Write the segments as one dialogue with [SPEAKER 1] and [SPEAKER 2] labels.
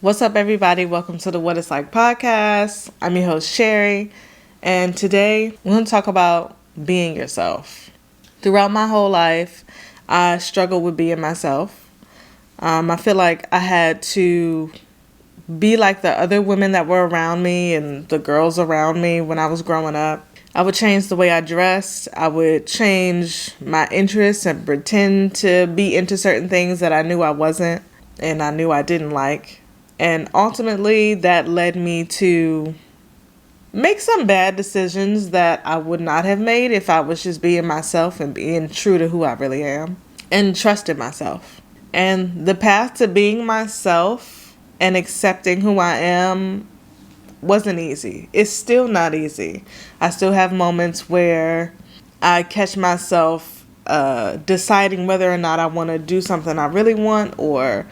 [SPEAKER 1] What's up, everybody? Welcome to the What It's Like podcast. I'm your host, Sherry, and today we're going to talk about being yourself. Throughout my whole life, I struggled with being myself. I feel like I had to be like the other women that were around me and the girls around me when I was growing up. I would change the way I dressed. I would change my interests and pretend to be into certain things that I knew I wasn't and I knew I didn't like. And ultimately, that led me to make some bad decisions that I would not have made if I was just being myself and being true to who I really am and trusting myself. And the path to being myself and accepting who I am wasn't easy. It's still not easy. I still have moments where I catch myself deciding whether or not I want to do something I really want or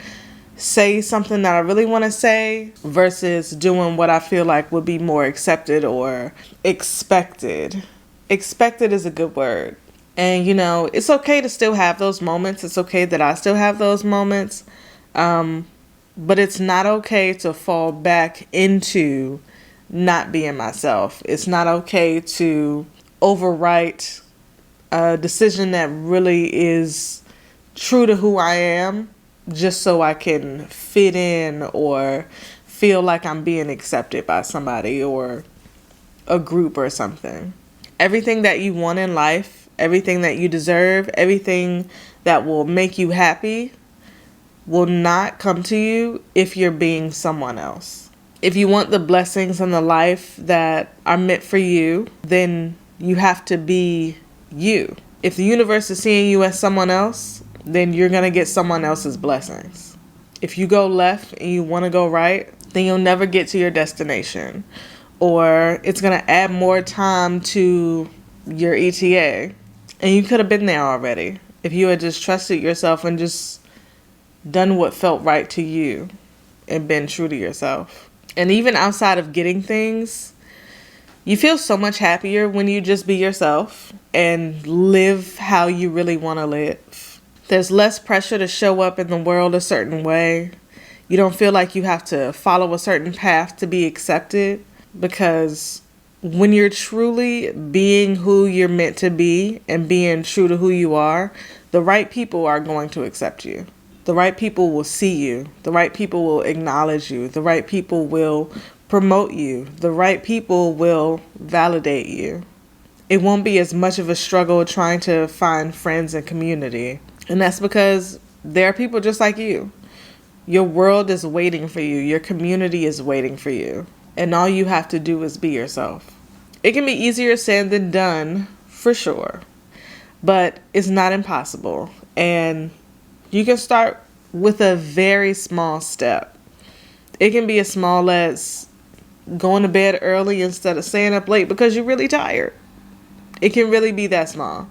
[SPEAKER 1] say something that I really want to say versus doing what I feel like would be more accepted or expected. Expected is a good word. And, it's okay to still have those moments. It's okay that I still have those moments. But it's not okay to fall back into not being myself. It's not okay to overwrite a decision that really is true to who I am just so I can fit in or feel like I'm being accepted by somebody or a group or something. Everything that you want in life, everything that you deserve, everything that will make you happy will not come to you if you're being someone else. If you want the blessings in the life that are meant for you, then you have to be you. If the universe is seeing you as someone else, then you're going to get someone else's blessings. If you go left and you want to go right, then you'll never get to your destination. Or it's going to add more time to your ETA. And you could have been there already if you had just trusted yourself and just done what felt right to you and been true to yourself. And even outside of getting things, you feel so much happier when you just be yourself and live how you really want to live. There's less pressure to show up in the world a certain way. You don't feel like you have to follow a certain path to be accepted, because when you're truly being who you're meant to be and being true to who you are, the right people are going to accept you. The right people will see you. The right people will acknowledge you. The right people will promote you. The right people will validate you. It won't be as much of a struggle trying to find friends and community. And that's because there are people just like you. Your world is waiting for you. Your community is waiting for you. And all you have to do is be yourself. It can be easier said than done, for sure. But it's not impossible. And you can start with a very small step. It can be as small as going to bed early instead of staying up late because you're really tired. It can really be that small.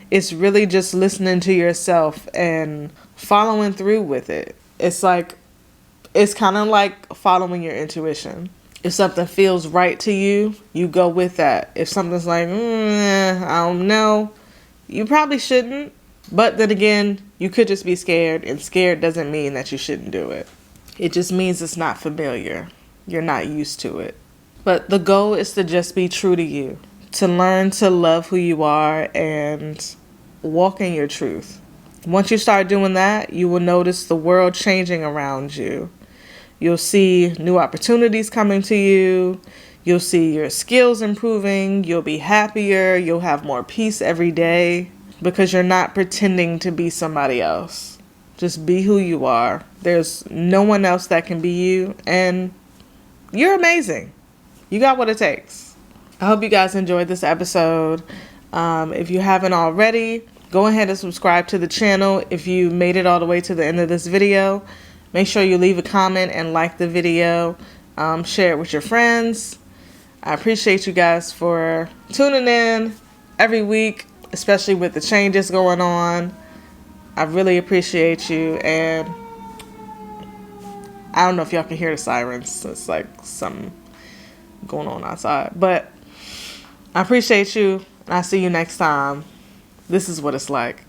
[SPEAKER 1] It's really just listening to yourself and following through with it. It's kind of like following your intuition. If something feels right to you, you go with that. If something's like, I don't know, you probably shouldn't. But then again, you could just be scared, and scared doesn't mean that you shouldn't do it. It just means it's not familiar. You're not used to it. But the goal is to just be true to you. To learn to love who you are and walk in your truth. Once you start doing that, you will notice the world changing around you. You'll see new opportunities coming to you. You'll see your skills improving. You'll be happier. You'll have more peace every day because you're not pretending to be somebody else. Just be who you are. There's no one else that can be you, and you're amazing. You got what it takes. I hope you guys enjoyed this episode. If you haven't already, go ahead and subscribe to the channel. If you made it all the way to the end of this video, make sure you leave a comment and like the video. Share it with your friends. I appreciate you guys for tuning in every week, especially with the changes going on. I really appreciate you. And I don't know if y'all can hear the sirens. It's like something going on outside. But I appreciate you, and I'll see you next time. This is what it's like.